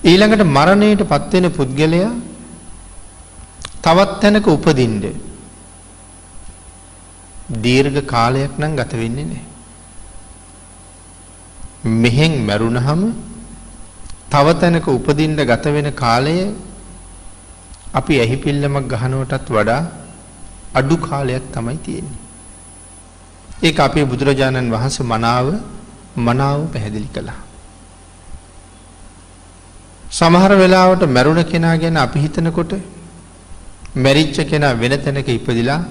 ඊළඟට මරණයට පත් වෙන පුද්ගලයා තවත් තැනක උපදින්න දීර්ඝ කාලයක් නම් ගත වෙන්නේ නැහැ. මෙහෙන් මරුණහම තව තැනක උපදින්න ගත වෙන කාලය අපි ඇහිපිල්ලමක් ගහනවටත් වඩා අඩු කාලයක් තමයි තියෙන්නේ. ඒක අපේ බුදුරජාණන් වහන්සේ මනාව පැහැදිලි කළා. සමහර වෙලාවට මරුණ කෙනා ගැන අපි හිතනකොට මැරිච්ච කෙනා වෙන තැනක ඉපදිලා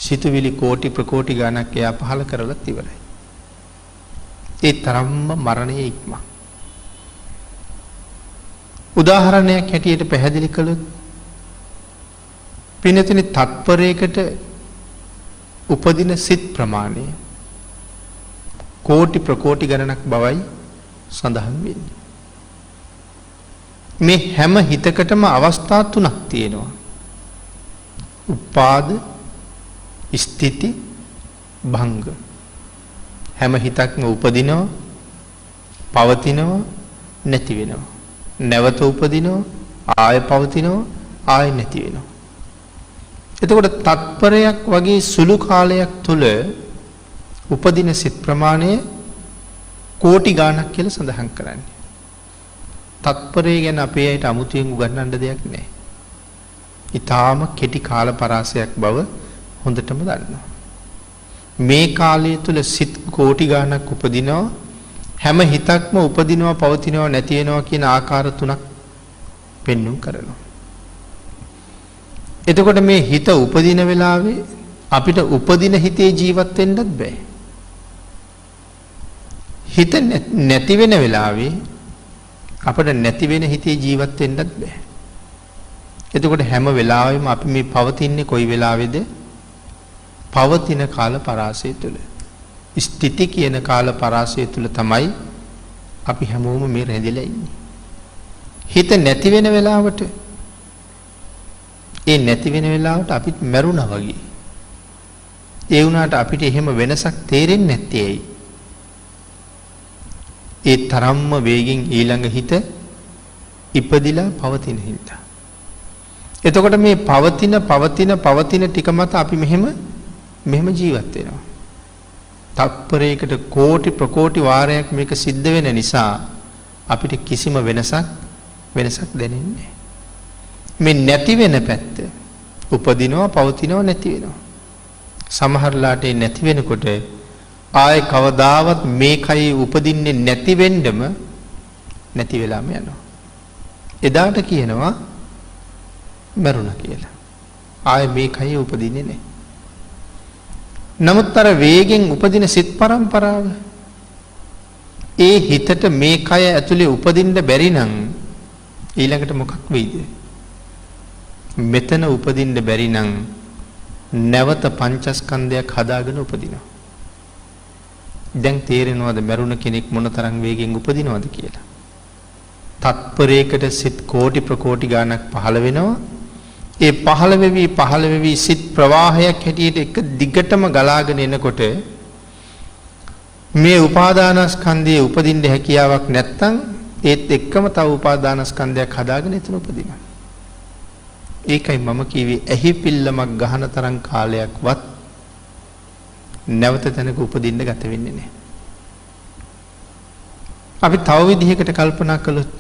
සිතුවිලි කෝටි ප්‍රකෝටි ගණක් එයා පහල කරලත් ඉවරයි. ඒ තරම්ම මරණයේ ඉක්ම. උදාහරණයක් හැටියට පැහැදිලි කළොත් පිනතුනි තත්පරයකට උපදින සිත් ප්‍රමාණය කෝටි ප්‍රකෝටි ගණනක් බවයි සඳහන් වෙන්නේ. මේ හැම හිතකටම අවස්ථා තුනක් තියෙනවා. උපාද, ස්ථಿತಿ, භංග. හැම හිතක්ම උපදිනවා, පවතිනවා, නැති වෙනවා. නැවත උපදිනවා, ආය පවතිනවා, ආය නැති වෙනවා. එතකොට තත්පරයක් වගේ සුළු කාලයක් තුල උපදින සිත් ප්‍රමාණය කෝටි ගණක් කියලා සඳහන් කරන්නේ. තත්පරය ගැන අපේ අයට අමුතුවෙන් උගන්වන්න දෙයක් නැහැ. ඊටාම කෙටි කාල පරාසයක් බව හොඳටම දන්නවා. මේ කාලය තුල සිත් කෝටි ගණක් උපදිනවා. හැම හිතක්ම උපදිනවා, පවතිනවා, නැති වෙනවා කියන ආකාර තුනක් පෙන්වුම් කරනවා. එතකොට මේ හිත උපදින වෙලාවේ අපිට උපදින හිතේ ජීවත් වෙන්නත් බෑ. හිත නැති වෙන වෙලාවේ අපිට නැති වෙන හිතේ ජීවත් වෙන්නත් බෑ. එතකොට හැම වෙලාවෙම අපි මේ පවතින්නේ කොයි වෙලාවේද? පවතින කාල පරාසය තුල. ස්ථಿತಿ කියන කාල පරාසය තුල තමයි අපි හැමෝම මේ රැඳිලා ඉන්නේ. හිත නැති වෙන වෙලාවට ඒ නැති වෙන වෙලාවට අපිත් මැරුණා වගේ. ඒ වුණාට අපිට එහෙම වෙනසක් තේරෙන්නේ නැත්තේ ඇයි? ඒ තරම්ම වේගෙන් ඊළඟ හිත ඉපදිලා පවතින හින්දා. එතකොට මේ පවතින ටික මත අපි මෙහෙම ජීවත් වෙනවා. තත්පරයකට කෝටි ප්‍රකෝටි වාරයක් මේක සිද්ධ වෙන නිසා අපිට කිසිම වෙනසක් දැනෙන්නේ නැහැ. මේ නැති වෙන පැත්ත උපදිනවා, පවතිනවා, නැති වෙනවා. සමහරලාට ඒ නැති වෙනකොට ආයේ කවදාවත් මේකයි උපදින්නේ නැති වෙන්නම නැති වෙලාම යනවා. එදාට කියනවා මරුණා කියලා. ආයේ මේකයි උපදින්නේ නැහැ. නමුත් අර වේගෙන් උපදින සිත් පරම්පරාව ඒ හිතට මේ කය ඇතුලේ උපදින්න බැරි නම් ඊළඟට මොකක් වෙයිද? මෙතන උපදින්න බැරි නම් නැවත පංචස්කන්ධයක් හදාගෙන උපදිනවා. දැන් තේරෙනවද මරුණ කෙනෙක් මොනතරම් වේගෙන් උපදිනවද කියලා? තත්පරයකට සිත් කෝටි ප්‍රකෝටි ගණක් පහළ වෙනවා. ඒ පහළ වෙවි සිත් ප්‍රවාහයක් හැටියට එක දිගටම ගලාගෙන එනකොට මේ උපාදානස්කන්ධයේ උපදින්න හැකියාවක් නැත්තම් ඒත් එක්කම තව උපාදානස්කන්ධයක් හදාගෙන එතන උපදිනවා. ඒකයි මම කිව්වේ ඇහි පිල්ලමක් ගහන තරම් කාලයක්වත් නැවත තැනක උපදින්න ගත වෙන්නේ නැහැ. අපි තව විදිහකට කල්පනා කළොත්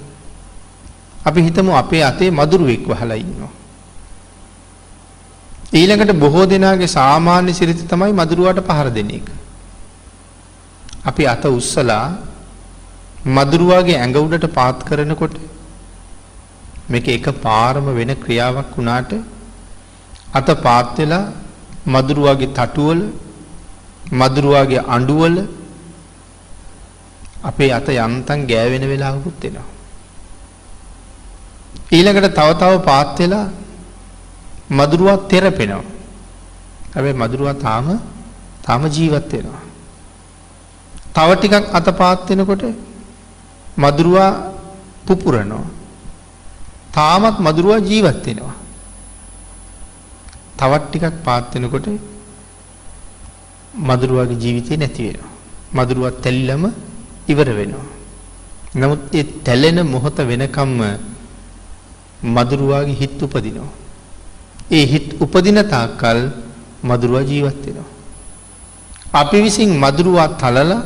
අපි හිතමු අපේ අතේ මදුරුවෙක් වහලා ඉන්නවා. ඊළඟට බොහෝ දෙනාගේ සාමාන්‍ය සිරිත තමයි මදුරුවාට පහර දෙන එක. අපි අත උස්සලා මදුරුවාගේ ඇඟ උඩට පාත් කරනකොට මේක එකපාරම වෙන ක්‍රියාවක් වුණාට අත පාත් වෙලා මදුරුවාගේ තටුවල, මදුරුවාගේ අඬුවල අපේ අත යන්තම් ගෑවෙන වෙලාවකුත් එනවා. ඊළඟට තව පාත් වෙලා මදුරුවා තෙරපෙනවා. හැබැයි මදුරුවා තාම ජීවත් වෙනවා. තව ටිකක් අතපාත් වෙනකොට මදුරුවා පුපුරනවා. තාමත් මදුරුවා ජීවත් වෙනවා. තවත් ටිකක් පාත් වෙනකොට මදුරුවාගේ ජීවිතේ නැති වෙනවා. මදුරුවා තැලිලම ඉවර වෙනවා. නමුත් ඒ තැලෙන මොහොත වෙනකම්ම මදුරුවාගේ හිත් උපදිනවා. ඒ හිත් උපදින තාක්කල් මදුරුවා ජීවත් වෙනවා. අපි විසින් මදුරුවා තලලා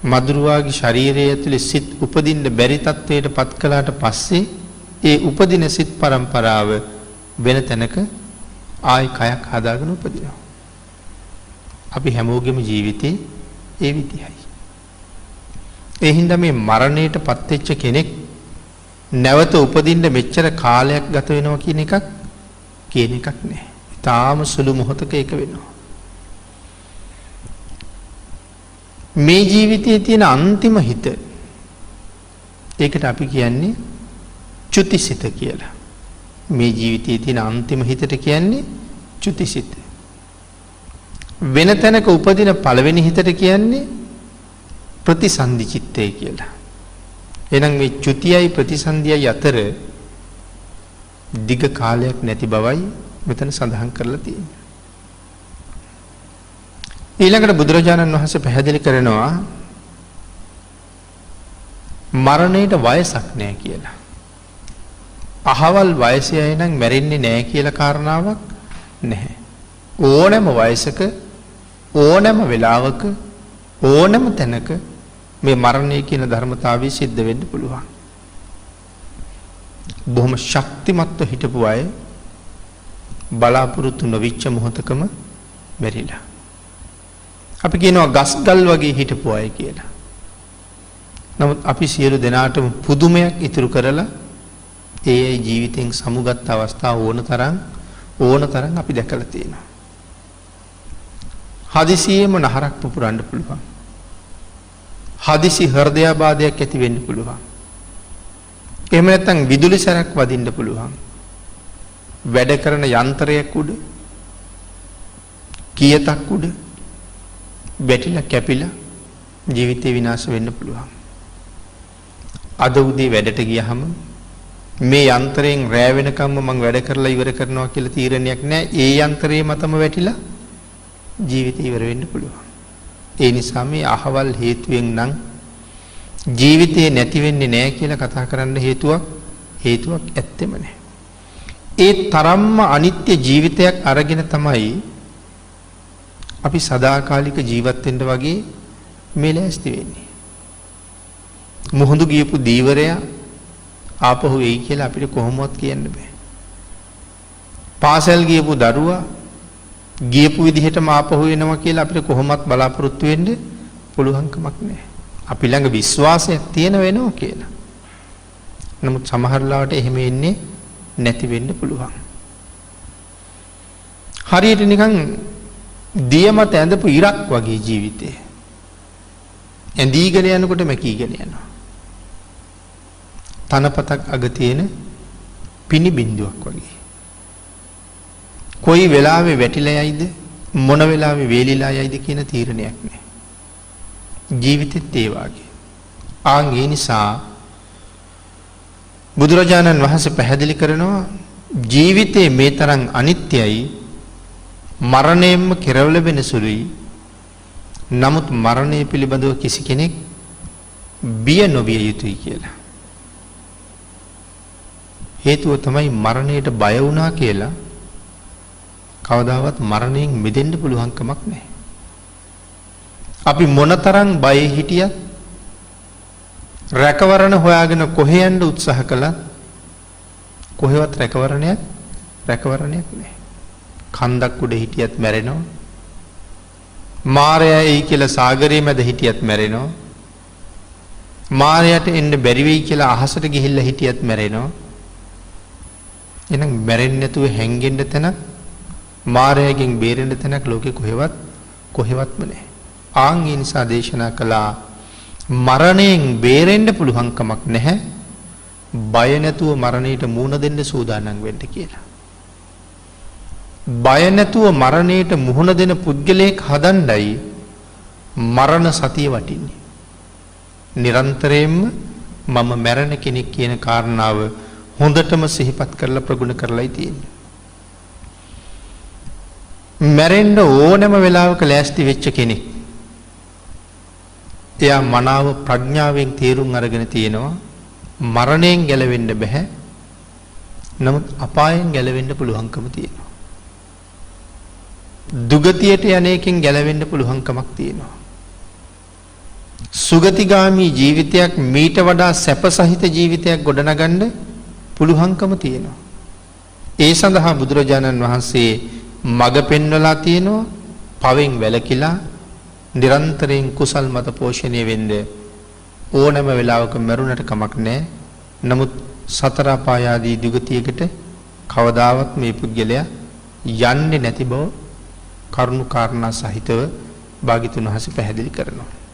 මදුරුවාගේ ශරීරය ඇතුලේ සිත් උපදින්න බැරි තත්වයට පත් කළාට පස්සේ ඒ උපදින සිත් පරම්පරාව වෙන තැනක ආයි කයක් හදාගෙන උපදිනවා. අපි හැමෝගෙම ජීවිතේ ඒ විදිහයි. ඒ හින්දා මේ මරණයට පත් වෙච්ච කෙනෙක් නැවත උපදින්න මෙච්චර කාලයක් ගත වෙනවා කියන එකක් නෑ. ඊටාම සුළු මොහොතක ඒක වෙනවා. මේ ජීවිතයේ තියෙන අන්තිම හිත ඒකට අපි කියන්නේ චුතිසිත කියලා. මේ ජීවිතයේ තියෙන අන්තිම හිතට කියන්නේ චුතිසිත. වෙන තැනක උපදින පළවෙනි හිතට කියන්නේ ප්‍රතිසන්දි චිත්තය කියලා. එහෙනම් මේ චුතියයි ප්‍රතිසන්දියයි අතර දිග කාලයක් නැති බවයි මෙතන සඳහන් කරලා තියෙන්නේ. ඊළඟට බුදුරජාණන් වහන්සේ පැහැදිලි කරනවා මරණයට වයසක් නැහැ කියලා. අහවල් වයසේ අය නම් මැරෙන්නේ නැහැ කියලා කාරණාවක් නැහැ. ඕනෑම වයසක ඕනෑම වෙලාවක ඕනෑම තැනක මේ මරණය කියන ධර්මතාවය සිද්ධ වෙන්න පුළුවන්. බොහොම ශක්තිමත්ව හිටපු අය බලාපොරොත්තු නොවිච්ච මොහොතකම මැරිලා. අපි කියනවා ගස්ගල් වගේ හිටපු අය කියලා. නමුත් අපි සියලු දෙනාටම පුදුමයක් ඉතුරු කරලා ඒ ජීවිතෙන් සමුගත් අවස්ථා ඕන තරම් අපි දැකලා තියෙනවා. හදිසියෙම නහරක් පුපුරන්න පුළුවන්. හදිසි හෘදයාබාධයක් ඇති වෙන්න පුළුවන්. එහෙම නැත්නම් විදුලි සැරක් වදින්න පුළුවන්. වැඩ කරන යන්ත්‍රයක් උඩ කීයතක් උඩ වැටිලා කැපිලා ජීවිතේ විනාශ වෙන්න පුළුවන්. අද උදේ වැඩට ගියහම මේ යන්ත්‍රයෙන් රැ වෙනකම්ම මම වැඩ කරලා ඉවර කරනවා කියලා තීරණයක් නැහැ. ඒ යන්ත්‍රයේ මතම වැටිලා ජීවිතේ ඉවර වෙන්න පුළුවන්. ඒ නිසා මේ අහවල් හේතුවෙන් නම් ජීවිතේ නැති වෙන්නේ නැහැ කියලා කතා කරන්න හේතුවක් ඇත්තෙම නැහැ. ඒ තරම්ම අනිත්‍ය ජීවිතයක් අරගෙන තමයි අපි සදාකාලික ජීවත් වෙන්න වගේ මේ ලෑස්ති වෙන්නේ. මුහුදු ගියපු දීවරයා ආපහු එයි කියලා අපිට කොහොමවත් කියන්න බෑ. පාසල් ගියපු දරුවා ගියපු විදිහටම ආපහු එනවා කියලා අපිට කොහොමවත් බලාපොරොත්තු වෙන්න පුළුවන් කමක් නැහැ. අපි ළඟ විශ්වාසයක් තියෙන වෙනවා කියලා. නමුත් සමහර ලාවට එහෙම එන්නේ නැති වෙන්න පුළුවන්. හරියට නිකන් දියමත ඇඳපු ඉරක් වගේ ජීවිතේ. ඇඳීගෙන යනකොට මැකීගෙන යනවා. තනපතක් අග තියෙන පිනි බින්දුවක් වගේ. කොයි වෙලාවෙ වැටිලා යයිද මොන වෙලාවෙ වේලිලා යයිද කියන තීරණයක් නැහැ. ජීවිතෙත් ඒ වාගේ. ඒ නිසා බුදුරජාණන් වහන්සේ පැහැදිලි කරනවා ජීවිතේ මේ තරම් අනිත්‍යයි මරණයෙන්ම කෙරවල වෙන සුළුයි. නමුත් මරණය පිළිබඳව කිසි කෙනෙක් බිය නොවිය යුතුයි කියලා. හේතුව තමයි මරණයට බය වුණා කියලා කවදාවත් මරණයෙන් මිදෙන්න පුළුවන් කමක් නැහැ. අපි මොනතරම් බයෙ හිටියත් රැකවරණ හොයාගෙන කොහෙ යන්න උත්සාහ කළත් කොහෙවත් රැකවරණයක් නැහැ. කන්දක් උඩ හිටියත් මැරෙනවා. මාරයා එයි කියලා සාගරයේ මැද හිටියත් මැරෙනවා. මාරයාට එන්න බැරි වෙයි කියලා අහසට ගිහිල්ලා හිටියත් මැරෙනවා. එහෙනම් මැරෙන්නේ නැතුව හැංගෙන්න තැනක් මාරයාගෙන් බේරෙන්න තැනක් ලෝකේ කොහෙවත්ම නැහැ. ඒ නිසා දේශනා කළා මරණයෙන් බේරෙන්න පුළුවන් කමක් නැහැ. බය නැතුව මරණයට මුහුණ දෙන්න සූදානම් වෙන්න කියලා. බය නැතුව මරණයට මුහුණ දෙන පුද්ගලයෙක් හදන්නයි මරණ සතිය වටින්නේ. නිරන්තරයෙන්ම මම මැරෙන කෙනෙක් කියන කාරණාව හොඳටම සිහිපත් කරලා ප්‍රගුණ කරලායි තියෙන්නේ. මැරෙන්න ඕනෑම වෙලාවක ලෑස්ති වෙච්ච කෙනෙක් එයා මනාව ප්‍රඥාවෙන් තේරුම් අරගෙන තියෙනවා මරණයෙන් ගැලවෙන්න බෑ. නමුත් අපායෙන් ගැලවෙන්න පුළුවන්කම තියෙනවා. දුගතියට යන්නේකින් ගැලවෙන්න පුළුවන්කමක් තියෙනවා. සුගතිගාමී ජීවිතයක් මීට වඩා සැපසහිත ජීවිතයක් ගොඩනගන්න පුළුවන්කම තියෙනවා. ඒ සඳහා බුදුරජාණන් වහන්සේ මඟ පෙන්වලා තියෙනවා පවෙන් වැළකීලා නිරන්තරයෙන් කුසල් මත පෝෂණය වෙන්න ඕනෑම වෙලාවක මරුණට කමක් නැහැ. නමුත් සතර අපාය ආදී දුගතියකට කවදාවත් මේ පුද්ගලයා යන්නේ නැති බව කරුණු කාරණා සහිතව භාග්‍යතුන් වහන්සේ පැහැදිලි කරනවා.